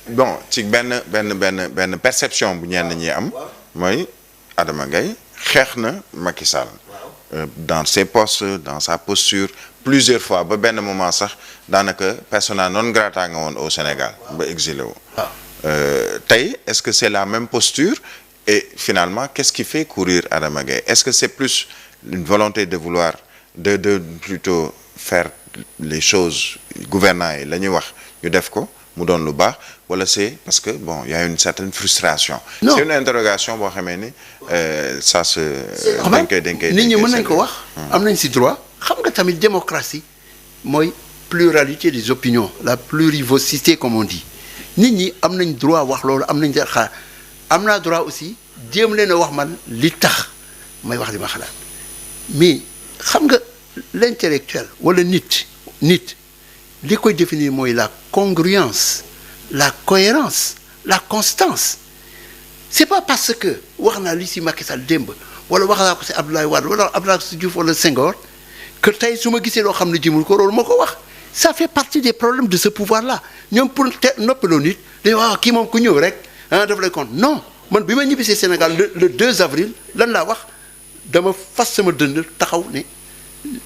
bon ci benn perception bu ñenn ñi am mooy Adama Gaye xeex na Macky Sall dans ses postes dans sa posture plusieurs fois ba benn moment sax daanaka persona non grata nga woon au Sénégal ba exilé wu tey est-ce que c'est la même posture et finalement qu'est-ce qui fait courir Adama Gaye est-ce que c'est plus une volonté de vouloir de plutôt faire les choses gouvernants yi la ñuy wax ñu def ko mu doon lu baax wala c'est parce que bon il y a une certaine frustration. Non. C'est une interrogation boo xamee ni ça se. dañ koy nit ñi mën nañ ko wax. am nañ ci droit. xam nga tamit démocratie mooy pluralité des opinions la plurivocité comme on dit nit ñi am nañ droit wax loolu am nañ xalaat am naa droit aussi jéem leen a wax man li tax may wax li ma xalaat mais xam nga l'intellectuel wala nit li koy définir mooy la congruence la cohérence la constance c'est pas parce que wax naa li ci Macky Sall démb wala wax naa ko ci Abdoulaye Wade wala Abdoulaye Diouf wala Senghor que tey su ma gisee loo xam ne jimul ko loolu moo ko wax ça fait partie des problèmes de ce pouvoir là ñoom pour te noppaloo nit dañu waaw kii moom ku ñëw rek ah daf lay compte non man bi ma ñibbisee Sénégal le 2 avril lan laa wax dama fas sama dënd taxaw ne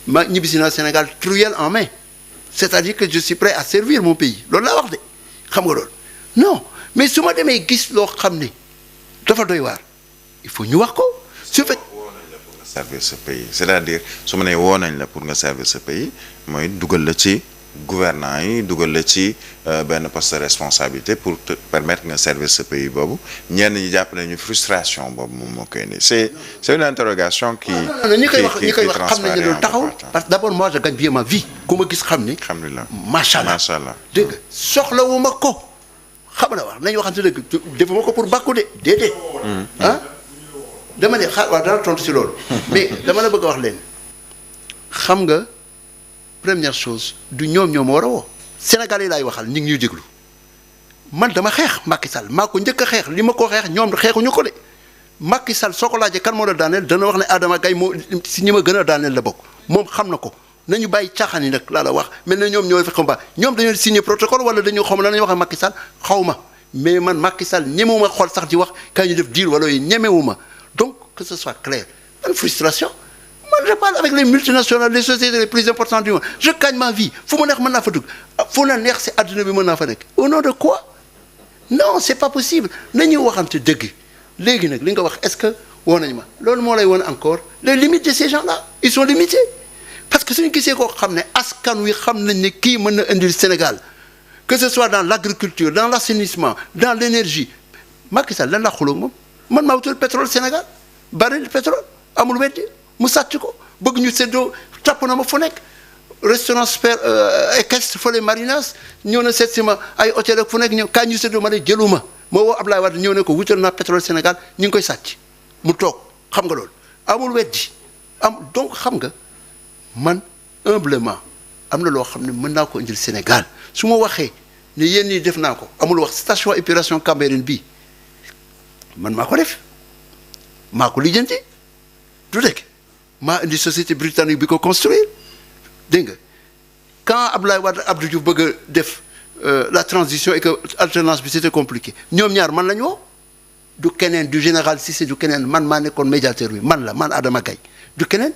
ma ñibbisi naa Sénégal truelle en main c'est-à-dire que je suis prêt à servir mon pays loolu laa wax de xam nga loolu non mais su ma demee gis loo xam ne dafa doy waar il faut ñu wax ko su fekk servir ce pays c'est-à-dire su ma nee woo nañ la pour nga servir ce pays mooy dugal la ci gouvernants yi dugal la ci benn poste de responsabilité pour te permettre nga servir ce pays boobu ñenn ñi jàpp nañu frustration boobu moom moo koy indi c'est une interrogation qui ñi koy wax xam nañ ne loolu taxaw parce que d'abord moi je gagne bien ma vie ku ma gis xam ni alhamdulillah macha allah dégg nga soxlawuma ko xam na wax nañu waxante dëgg defuma ko pour bàkku de déedéet ah dama ne xaar waaw dana tontu ci loolu mais dama la bëgg a wax leen xam nga première chose du ñoom war a woo Sénégalais laay waxal ñu ngi ñuy déglu man dama xeex Macky Sall maa ko njëkk a xeex li ma ko xeex ñoom xeexuñu ko de Macky Sall soo ko laajee kan moo la daaneel dana wax ne Adama Gaye moo si ñi ma gën a daaneel la bokk moom xam na ko nañu bàyyi caaxaan yi nag laa la wax mel na ñoom ñoo fi xam ba ñoom dañoo signé protocole wala dañoo xam la nañu wax ak Macky Sall xaw ma mais man Macky Sall ñemewuma xool sax di wax kaay ñu def deal wala yooyu ñemewuma donc que ce soit clair man frustration man je parle avec les multinationales les sociétés les plus importantes du monde je gagne ma vie fu ma neex mën naa fa dugg fu na neex si àdduna bi mën naa fa nekk au nom de quoi non c'est pas possible nañuy waxante dëgg léegi nag li nga wax est-ce que woo nañu ma loolu moo lay woon encore les limites de ces gens-là ils sont limités parce que suñu gisee koo xam ne askan wi xam nañ ne kii mën na indil Sénégal que ce soit dans l'agriculture dans l'assainissement dans l'énergie Macky Sall lan la xuloo moom man maa wutal pétrole Sénégal baril pétrole amul weddi mu sàcc ko bëgg ñu séddoo topp na ma fu nekk restaurant super équestre fële Marinas ñëw na seet si ma ay hôtel ak fu nekk ñëw kaay ñu séddoo ma ne jëluma moo woo Ablaye Wade ñëw ne ko wutal naa pétrole Sénégal ñu ngi koy sàcc mu toog xam nga loolu amul weddi donc xam nga man humblement am na loo xam ne mën naa ko indil Sénégal su ma waxee ne yéen ñii def naa ko amul wax station épuration Cambérène bii man maa ko def maa ko lijjanti du dëgg maa indi société britannique bi ko construire dégg nga quand Abdoulaye Wade Abdou Diouf bëgg a def la transition et que alternance bi c'était compliqué ñoom ñaar man la ñu woo du keneen du général Cissé du keneen man maa nekkoon médiateur bi man Adama Gaye du keneen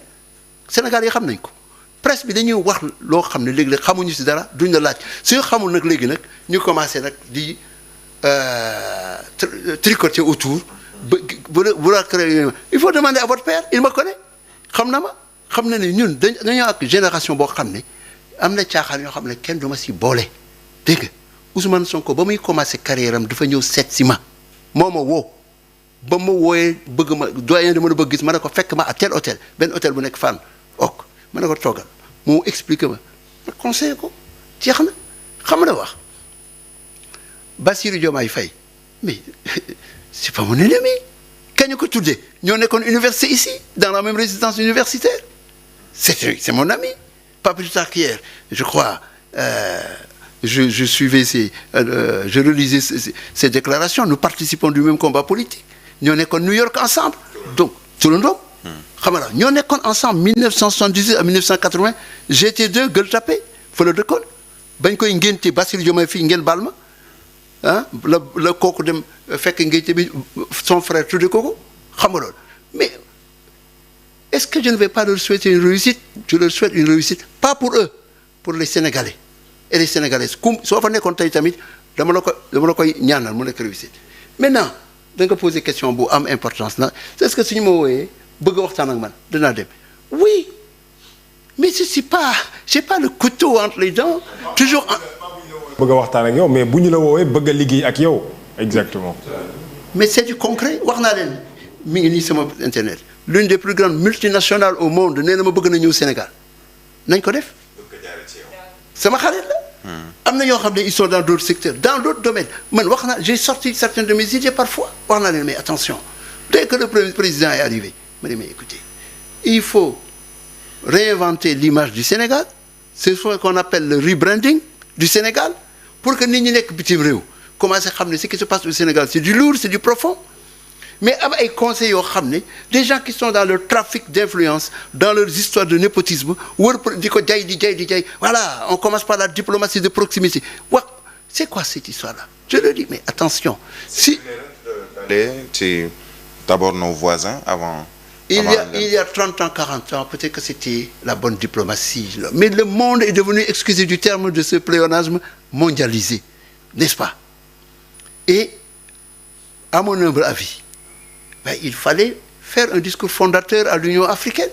Sénégal yi xam nañ ko presse bi dañuy wax loo xam ne léegi-léeg xamuñu ci dara duñ la laaj suñu xamul nag léegi nag ñu commencé nag di tricoter autour bu la créer il faut demander à votre père il me connaît xam na ma xam na ne ñun dañoo ak génération boo xam ne am na caaxaan yoo xam ne kenn du ma si boole dégg nga Ousmane Sonko ba muy commencé carrière am dafa ñëw seet si ma moo ma woo ba ma wooyee bëgg ma doyen dama la bëgg gis ma ne ko fekk ma à tel hôtel benn hôtel bu nekk Fann ok ma ne ko toogal moo expliqué ma conseillé ko jeex na xam na wax Bassirou Diomaye Faye mais c'est pas mon ennemi kañ ko tuddee ñoo nekkoon université ici dans la même résidence universitaire c'est mon ami pas plus tard qu'hier je crois je suivais je relisais ces déclarations nous participons du même combat politique ñoo nekkoon New York ensemble donc turandoom xam nga ñoo nekkoon ensemble 1978 à 1980 GT2 Gueule Tapée fa la dëkkoon bañ koy ngénte Bassirou Diomaye fii ngeen baal ma la kooku dem fekk ngénte bi son frère tudde kooku xam nga loolu mais est-ce que je ne vais pas leur souhaiter une réussite je leur souhaite une réussite pas pour eux pour les Sénégalais et les Sénégalaises soo fa nekkoon tey tamit dama la koy ñaanal mu nekk réussite maintenant da nga poser question bu am importance na est-ce que suñu ma wooyee bëgg a waxtaan ak man danaa dem oui mais j'ai pas le couteau entre les dents toujours bëgg a waxtaan ak yow mais bu ñu la woowee bëgg a liggéey ak yow exactement. mais c'est du concret wax naa leen mi ngi nii sama internet l'une des plus grandes multinationales au monde nee na ma bëgg na ñëw Sénégal nañ ko def sama xarit la. am na ñoo xam ne ils sont dans d'autres secteurs dans d'autres domaines man wax naa j'ai sorti certaines de mes idées parfois wax naa leen mais attention dès que le président est arrivé ma ne mais écoutez il faut réinventer l'image du Sénégal c'est ce qu'on appelle le rebranding du Sénégal pour que nit ñi nekk bitim réew commencer xam ne ce qui se passe au Sénégal c'est du lourd c'est du profond mais am ay conseils yoo xam ne des gens qui sont dans le trafic d'influence dans leurs histoires de népotisme wër di ko jaay di jaay voilà on commence par la diplomatie de proximité wax c'est quoi cette histoire-là je le dis mais attention si c'est d'abord nos voisins avant il y a 30 ans 40 ans peut-être que c'était la bonne diplomatie mais le monde est devenu excusez du terme de ce pléonasme mondialisé n'est-ce pas et à mon humble avis il fallait faire un discours fondateur à l'Union africaine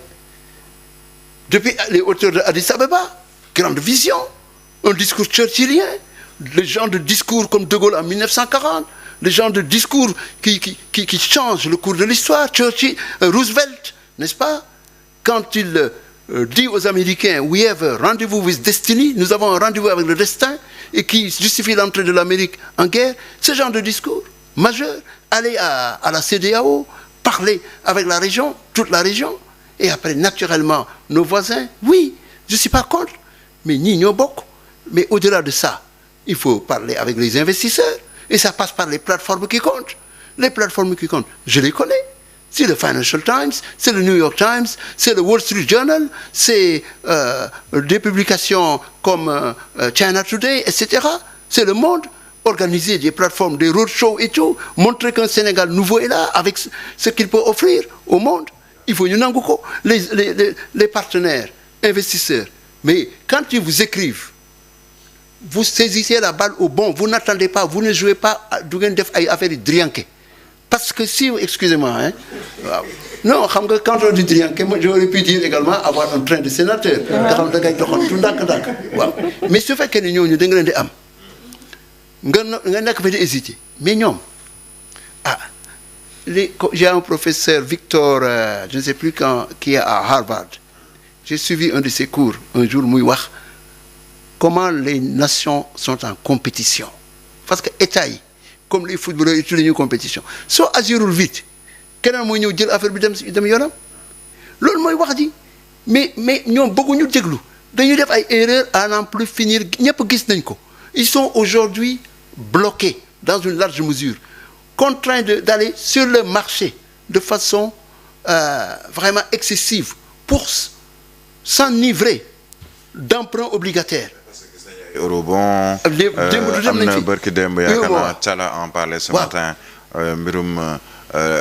depuis les hauteurs de Addis Abeba grande vision un discours churchillien le genre de discours comme De Gaulle en 1940 le genre de discours qui change le cours de l'histoire Churchill Roosevelt n'est-ce pas quand il dit aux Américains we have a rendez-vous with destiny nous avons un rendez-vous avec le destin et qui justifie l'entrée de l'Amérique en guerre ce genre de discours majeur aller à la CEDEAO parler avec la région toute la région et après naturellement nos voisins oui je suis pas contre mais ñii ñoo bokk mais au-delà de ça il faut parler avec les investisseurs et ça passe par les plateformes qui comptent les plateformes qui comptent je les connais c'est le Financial Times c'est le New York Times c'est le Wall Street Journal c'est des publications comme China Today etc c'est Le Monde organiser des plateformes des roadshows et tout montrer qu'un Sénégal nouveau est là avec ce qu'il peut offrir au monde il faut ñu nangu ko les partenaires investisseurs mais quand ils vous écrivent vous saisissez la balle au bon vous n'attendez pas vous ne jouez pas du ngeen def ay affaires yi drianke parce que si excusez-moi hein waaw non xam nga quand on dit drianke moi j'aurais pu dire également avoir un train de sénateur nga xam da ngay doxantu ndànk-ndànk waaw mais su fekkee ne ñooñu da nga leen di am nga nekk fa di hésiter mais ñoom j'ai un professeur Victor je ne sais plus quand qui est à Harvard j'ai suivi un de ses cours un jour muy wax comment les nations sont en compétition parce que état yi comme les footballeurs yi ñu compétition soo agirul vite keneen mooy ñëw jël affaire bi dem yoonam loolu mooy wax ji mais ñoom bëgguñu déglu dañuy def ay erreurs à n'en plus finir ñëpp gis nañ ko ils sont aujourd'hui bloqués dans une large mesure contraints d'aller sur le marché de façon vraiment excessive pour s'enivrer d'emprunts obligataires. eurobond am na barki démb yaakaar naa Thiala en parlait ce matin mbirum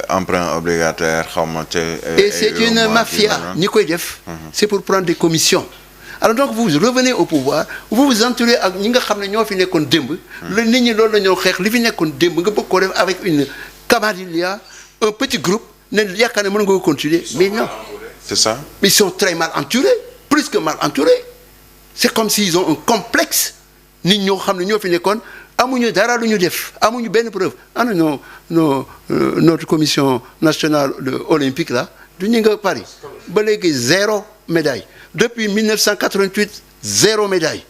emprunt obligataire xaw ma te et c'est une mafia ñi koy def c'est pour prendre des commissions alors donc vous revenez au pouvoir vous vous entourez ak ñi nga xam ne ñoo fi nekkoon démb la nit ñi loolu la ñoo xeex li fi nekkoon démb nga bëgg ko def avec une camarilla un petit groupe ne yaakaar ne mën nga ko continuer mais non c'est ça ils sont très mal entourés plus que mal entourés c'est comme s'ils ont un complexe nit ñoo xam ne ñoo fi nekkoon amuñu dara lu ñu def amuñu benn preuve ana notre commission nationale olympique là du ñu nga Paris ba léegi 0 médaille depuis 1988 0 médaille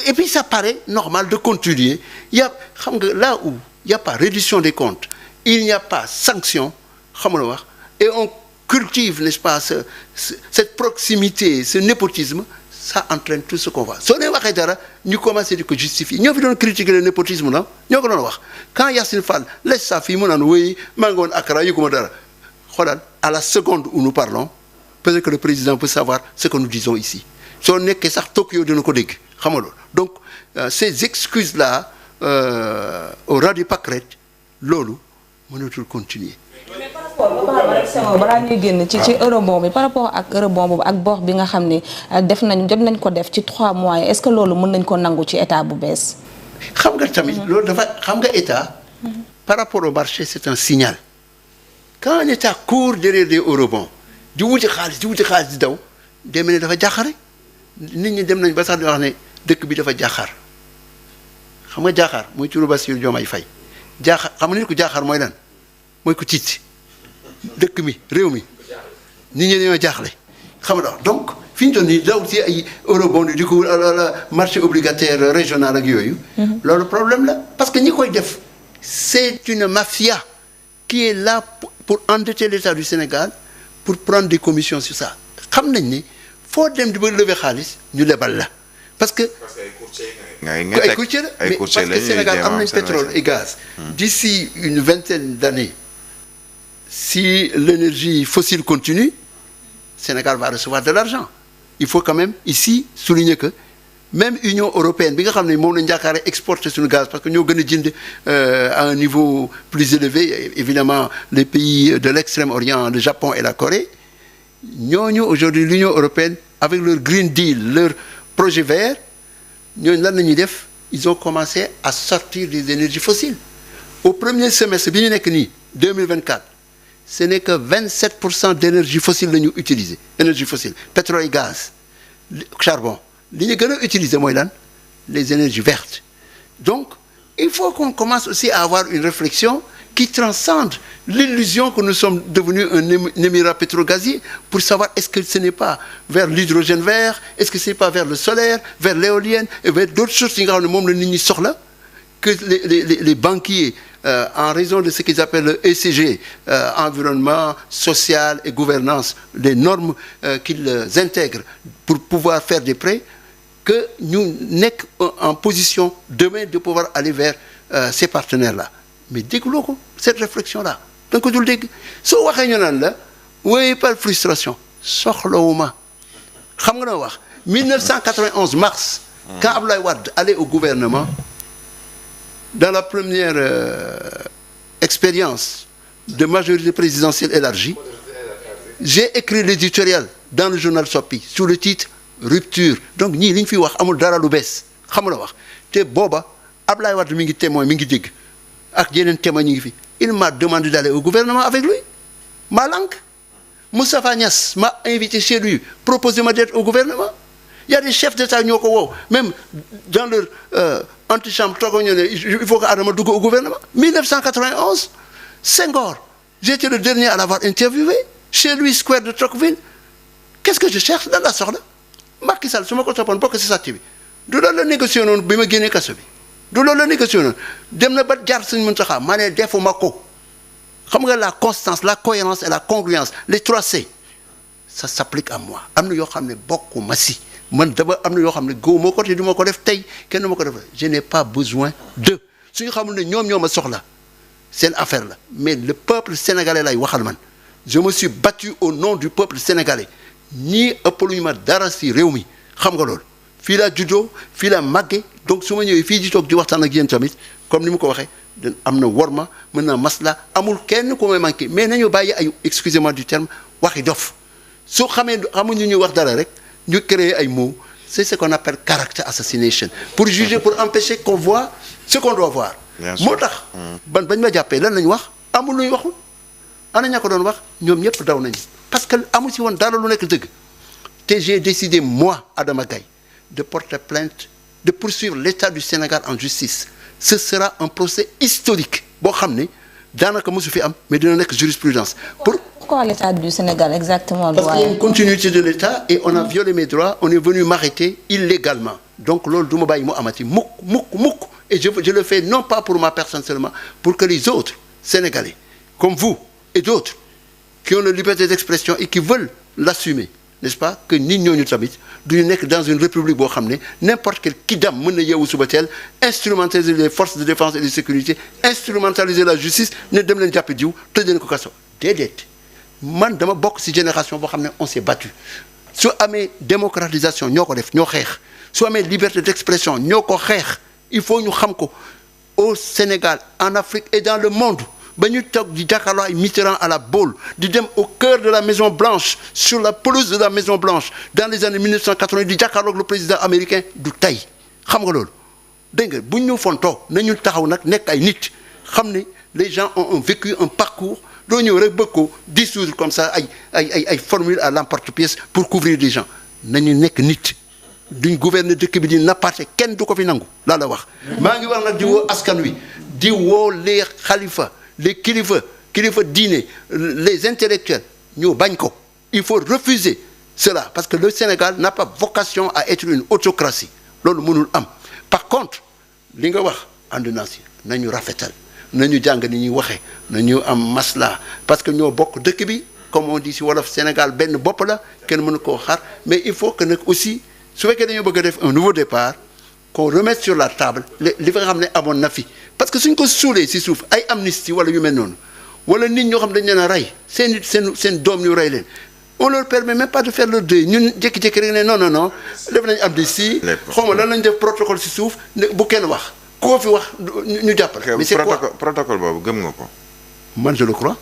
et puis ça paraît normal de continuer il y a xam nga là où il y a pas reddition des comptes il n'y a pas sanction xam nga wax et on cultive n'est-ce pas cette proximité ce népotisme ça entraîne tout ce qu'on voit soo leen waxee dara ñu commencé di ko justifier ñoo fi doon critiquer le népotisme non ñoo ko doon wax quand Yacine Fall laisse sa fille mu naan wéy maa ngi woon Accra yëguma dara xoolal à la seconde où nous parlons peut-être que le président peut savoir ce que nous disons ici soo nekkee sax Tokyo dina ko dégg xam nga loolu donc ces excuses là au ras du pâquerette loolu mënatul continuer. mais par rapport balaa ñuy génn ci eurobond bi par rapport ak eurobond boobu ak bor bi nga xam ne jot nañ ko def ci 3 mois yi est-ce que loolu mën nañ ko nangu ci état bu bees. xam nga tamit loolu dafa xam nga état. par rapport au marché c'est un signal. quand un état court derrière des eurobonds di wuti xaalis di daw demee ne dafa jaaxare nit ñi dem nañ ba sax di wax ne dëkk bi dafa jaaxaar xam nga jaaxaar mooy turu Bassirou Diomaye Faye jaaxaar xam nga nit ku jaaxaar mooy lan mooy ku tiit dëkk mi réew mi nit ñi dañoo jaaxle xam nga donc fi ñu toll nii daw ci ay eurobond di ko marché obligataire régional ak yooyu. loolu problème la parce que ñi koy def c'est une mafia qui est là pour endetter l'État du Sénégal pour prendre des commissions sur ça xam nañ ni foo dem di ba lever xaalis ñu lebal la parce que. ay courtier la mais parce que Sénégal am nañ pétrole et gaz. d'ici une vingtaine d'années si l'énergie fossile continue Sénégal va recevoir de l'argent il faut quand même ici souligner que même Union européenne bi nga xam ne moom lañu yaakaar exporter suñu gaz parce que ñoo gën a jënd à un niveau plus élevé évidemment les pays de l'extrême-orient le Japon et la Corée ñooñu aujourd'hui l'Union européenne avec leur Green Deal leur projet vert ñooñu lan la ñuy def ils ont commencé à sortir des énergies fossiles au premier semestre bi ñu nekk nii 2024 ce n'est que 27% d'énergie fossile la ñu utiliser énergie fossile pétrole et gaz charbon li ñu gën a utiliser mooy lan les énergies vertes donc il faut qu'on commence aussi à avoir une réflexion qui transcende l'illusion que nous sommes devenus un émirat pétrogazier pour savoir est-ce que ce n'est pas vers l'hydrogène vert est-ce que ce n'est pas vers le solaire vers l'éolienne et vers d'autres choses yi nga xam ne moom la nit ñi soxla que les banquiers en raison de ce qu'ils appellent le ECG environnement social et gouvernance les normes qu'ils intègrent pour pouvoir faire des prêts que ñu nekk en position demain de pouvoir aller vers ces partenaires-là mais dégloo ko cette réflexion-là da nga ko dul dégg soo waxee ñu naan la oui par frustration soxlawuma xam nga na wax 1991 mars quand Abdoulaye Wade allait au gouvernement dans la première expérience de majorité présidentielle élargie j'ai écrit l'éditorial dans le journal Sopi sous le titre rupture donc ñii li ñu fi wax amul dara lu bees xam la wax te booba Abdoulaye Wade mi ngi témoin mi ngi dégg ak yeneen témoin ñu ngi fi il m'a demandé d'aller au gouvernement avec lui ma langue Moustapha Niasse m'a invité chez lui proposé ma d'être au gouvernement il y a des chefs d'État ñoo ko woo même dans leur antichambre toogo ñoo ne il faut que Adama dugg au gouvernement 1991 Senghor j'étais le dernier à l'avoir interviewé chez lui square de Tocqueville qu'est-ce que je cherche dans la soxla Macky Sall su ma ko toppoon bokk ci sàcc bi du loolu la négocié noonu bi ma génnee kaso bi du loolu la négocié noonu dem na ba jaar Sëñ Mountakha ma ne defuma ko xam nga la constance la cohérence et la congruence les 3 C ça s'applique à moi am na yoo xam ne bokkuma si man dama am na yoo xam ne góob ma ko te du ma ko def tey kenn du ma ko def je n'ai pas besoin de suñu xamul ne ñoom ñoo ma soxla seen affaire la mais le peuple sénégalais lay waxal man je me suis battu au nom du peuple sénégalais ñii ëppaluñu ma dara si réew mi xam nga loolu fii laa juddoo fii laa màggee donc su ma ñëwee fii di toog di waxtaan ak yéen tamit comme ni mu ko waxee am na worma mën naa masla amul kenn ku may manqué mais nañu bàyyi ay excusez-moi du terme waxi dof su xamee xamuñu ñuy wax dara rek ñu créer ay mots c'est ce qu'on appelle character assassination pour juger pour empêcher qu'on voit ce qu'on doit voir moo tax bañ ma jàppee lan lañu wax amul luñu waxul ana ña ko doon wax ñoom ñëpp daw nañu parce que amu ci woon dara lu nekk dëgg te j'ai décidé moi Adama Gaye de porter plainte de poursuivre l'État du Sénégal en justice ce sera un procès historique boo xam ne daanaka mosu fi am mais dina nekk jurisprudence pourquoi l'État du Sénégal exactement parce qu'il y a une continuité de l'État et on a violé mes droits on est venu m'arrêter illégalement donc loolu du ma bàyyi mu amati mukk et je le fais non pas pour ma personne seulement pour que les autres Sénégalais comme vous et d'autres qui ont la liberté d'expression et qui veulent l'assumer n'est-ce pas que nit ñooñu tamit duñu nekk dans une république boo xam ne n'importe quel kidam mën na yeewu suba teel instrumentaliser les forces de défense et de sécurité instrumentaliser la justice ne dem leen jàpp diw tëj leen ko kaso déedéet man dama bokk ci génération boo xam ne on s'est battu su amee démocratisation ñoo ko def ñoo xeex su amee liberté d'expression ñoo ko xeex il faut ñu xam ko au Sénégal, en Afrique et dans le monde. ba ñu toog di jàkkaarloo ay Mitterrand à la Baule di dem au cœur de la Maison Blanche sur la pelouse de la Maison Blanche dans les années 1980 di jàkkaarloo ak le président américain du tey xam nga loolu dégg nga bu ñu fontoo nañu taxaw nag nekk ay nit xam ne les gens ont vécu un parcours doo ñëw rek bëgg ko dissoudre comme ça ay formules à l'emporte-pièce pour couvrir des gens nañu nekk nit duñ gouverner dëkk bi di nappaate kenn du ko fi nangu laa la wax maa ngi wax nag di woo askan wi di woo les xalifa les kilifa diine les intellectuels ñu bañ ko il faut refuser cela parce que le Sénégal n'a pas vocation à être une autocratie loolu mënul am par contre li nga wax ànd naa si nañu rafetal nañu jàng ni ñuy waxee nañu am masla parce que ñoo bokk dëkk bi comme on dit si wolof Sénégal benn bopp la kenn mënu koo xaar mais il faut que nag aussi su fekkee dañoo bëgg a def un nouveau départ qu'on remette sur la table li nga xam ne amoon na fi parce que suñ ko suulee si suuf ay amnistie wala yu mel noonu wala nit ñoo xam dañ leen a rey seen doom ñu rey leen on leur permet même pas de faire leur deuil ñun jékki-jékki rek ne non def nañ amnistie xaw ma lan lañ def protocole si suuf bu kenn wax koo fi wax ñu jàppale. mais c'est quoi protocole boobu gëm nga ko. man je le crois.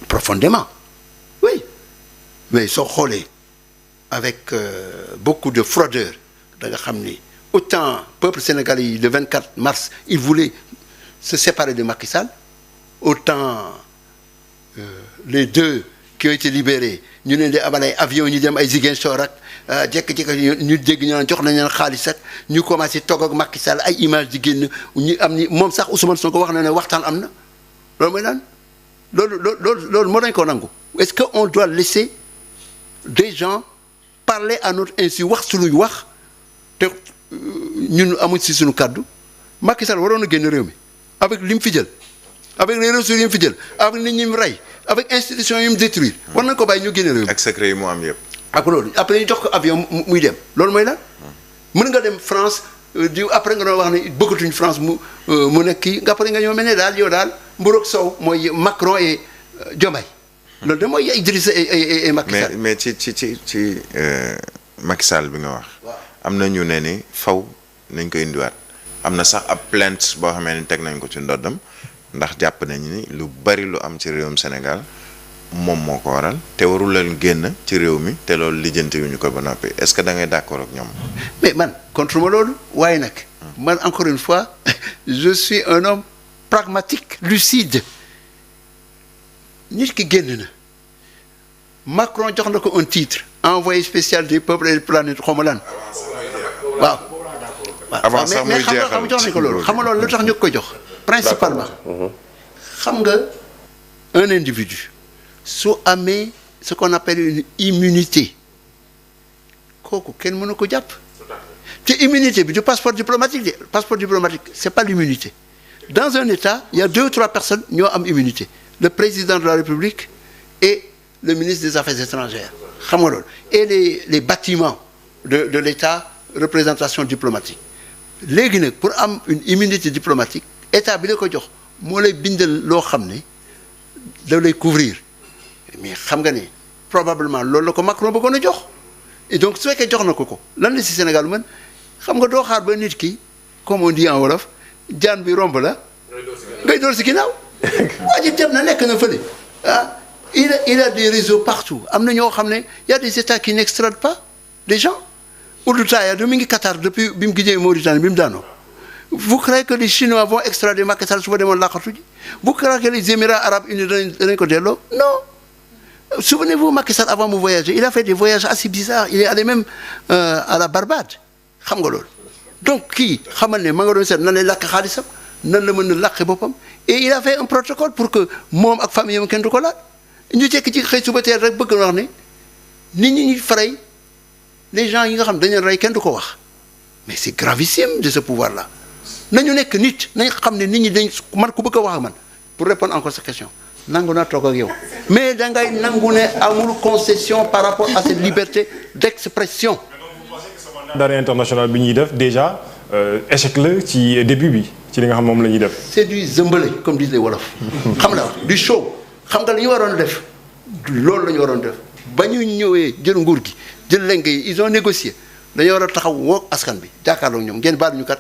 Profondément oui mais soo xoolee avec beaucoup de fraudeurs da nga xam ni autant peuple sénégalais yi le 24 mars il voulait se séparer de Macky Sall autant les deux qui ont été libérés ñu leen di abal ay avion ñu dem ay Ziguinchor ak jékki-jékki ñu dégg ñu naan jox nañ leen xaalis ak ñu commencé toog ak Macky Sall ay image di génn ñu am ni moom sax Ousmane Sonko wax na ne waxtaan am na loolu mooy naan loolu moo dañ ko nangu est-ce que on doit laisser des gens parler à notre insu wax suñuy wax te ñun amuñ si suñu kàddu Macky Sall waroon na génn réew mi avec li mu fi jël avec les ressources yi mu fi jël avec nit ñi mu rey avec institution yi mu détruire war nañ ko bàyyi ñu génn réew mi ak secret yi mu am yëpp. ak loolu après ñu jox ko avion muy dem loolu mooy lan mën nga dem France di après nga doon wax ne bëggatuñ France mu nekk kii nga après nga ñëw mel ne daal yow daal mburoog sow mooy Macron et Diomaye loolu de mooy Idrissa et Macky Sall. mais ci Macky Sall bi nga wax. am na ñu ne ni faw nañ ko indiwaat am na sax ab plainte boo xamee ni teg nañ ko ci ndoddam ndax jàpp nañ ni lu bari lu am ci réewum Sénégal moom moo ko waral te warul leen génn ci réew mi te loolu lijjanti wuñu ko ba noppi est-ce que da ngay d'accord ak ñoom. mais man contre ma loolu waaye nag man encore une fois je suis un homme pragmatique lucide nit ki génn na Macron jox na ko un titre envoyé spécial des peuples et des planètes xaw ma lan waaw. avant sax muy jeexal mais jox nañ ko loolu xam nga loolu lu tax ñu koy jox. principalement xam nga un individu su amee ce qu'on appelle une immunité kooku kenn mënu ko jàpp te immunité bi du passeport diplomatique de passeport diplomatique c'est pas l'immunité dans un État il y a 2 ou 3 personnes ñoo am immunité le président de la République et le ministre des Affaires étrangères xam nga loolu et les bâtiments de l'État représentation diplomatique léegi nag pour am une immunité diplomatique état bi la ko jox moo lay bindal loo xam ne da lay couvrir mais xam nga ne probablement loolu la ko Macron bëggoon a jox et donc su fekkee jox na ko lan la si Sénégal mën xam nga doo xaar ba nit ki comme on dit en wolof jaan bi romb la ngay door si ginnaaw waa ji dem na nekk na fële ah il a des réseaux partout am na ñoo xam ne y a des états qui n'extradent pas des gens Ould Taya mi ngi Qatar depuis bi mu gisee Mauritanie bi mu daanoo vous croyez que les Chinois vont extrader Macky Sall su fa demoon laqatu ji vous croyez que les Émirats arabes unis danañ ko delloo non souvenez-vous Macky Sall avant mu voyager il a fait des voyages assez bizarres il est allé même à la Barbade xam nga loolu donc kii xamal ne ma nga doon seet nan lay làkk xaalisam nan la mën a làqe boppam et il a fait un protocole pour que moom ak famille am kenn du ko laal ñu jekki ci xëy suba teel rek bëgg na wax ne nit ñi ñuy faray les gens yi nga xam dañu rey kenn du ko wax mais c'est gravissime de ce pouvoir là nañu nekk nit nañ xam ne nit ñi dañ man ku bëgg a wax ak man pour répondre encore sa question nangu naa toog ak yow mais dangay nangu ne amul concession par rapport à cette liberté d'expression. mandat international bi ñuy def déjà échec la ci début bi ci li nga xam moom la ñuy def. c'est du zëmbale comme disent les wolof. xam nga du show xam nga li ñu waroon def loolu la ñu waroon def ba ñu ñëwee jël nguur gi jël lenge yi ils ont négocié dañoo war a taxaw woo askan bi jàkkaarloo ñoom ngeen baal ñu kat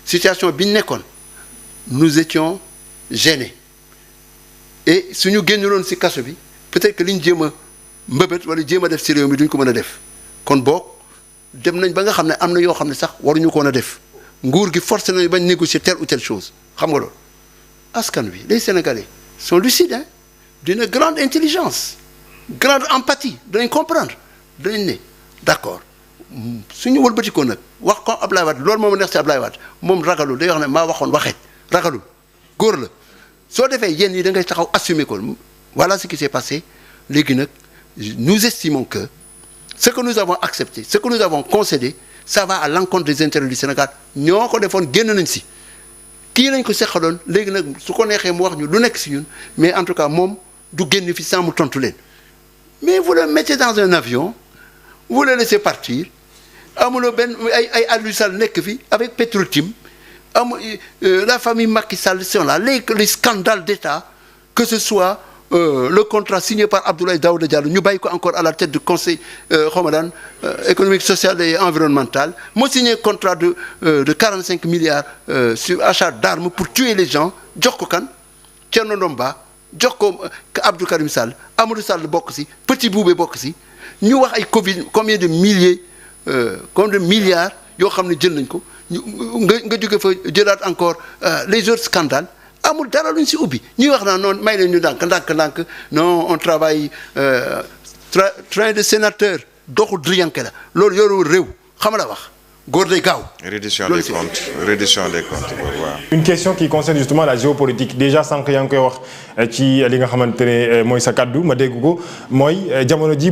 situation bi ñu nekkoon nous étions gênés et suñu génnuloon ci kaso bi peut-être que li ñu jéem a mbëbët wala jéem a def ci réew mi duñ ko mën a def kon boog dem nañ ba nga xam ne am na yoo xam ne sax waruñu ko woon a def nguur gi forcé nañu bañ négocier telle ou telle chose xam nga loolu askan wi les Sénégalais sont lucides hein, d'une grande intelligence grande empathie danañ comprendre danañ ne d'accord suñu wëlbatikoo nag wax ko Ablaye Wade loolu moom neex ci Ablaye Wade moom ragalul day wax ne maa waxoon waxeet ragalul góor la soo defee yenn yi da ngay taxaw assumer ko voilà ce qui s'est passé léegi nag nous estimons que ce que nous avons accepté ce que nous avons concédé ça va à l'encontre des intérêts du Sénégal ñoo ko defoon génn nañ si kii lañ ko seqaloon léegi nag su ko neexee mu wax ñu lu nekk si ñun mais en tout cas moom du génn fi sans mu tontu leen mais vous le mettez dans un avion vous le laissez partir amuloo benn ay Aliou Sall nekk fi avec Petro-Tim la famille Macky Sall sont là les scandales d'État que ce soit le contrat signé par Abdoulaye Daouda Diallo ñu bàyyi ko encore à la tête du conseil xawma économique social et environnemental moo signé contrat de 45 milliards sur achat d'armes pour tuer les gens jox ko kan Thierno Ndomba jox ko Abdou Karim Sall Amadou Sall bokk si Petit Boubé bokk si ñu wax ay Covid combien de milliers combien de milliards yoo xam ne jël nañ ko nga jóge fa jëlaat encore les autres scandales amul dara luñ si ubbi ñuy wax naa noonu may leen ñu ndànk non on travaille train de sénateur doxu driyanke la loolu yorul réew xam la wax góor day gaaw. reddition des comptes waaw. une question qui concerne justement la géopolitique déjà sànq yaa ngi koy wax ci li nga xamante ne mooy sa kaddu ma dégg ko mooy jamono ji.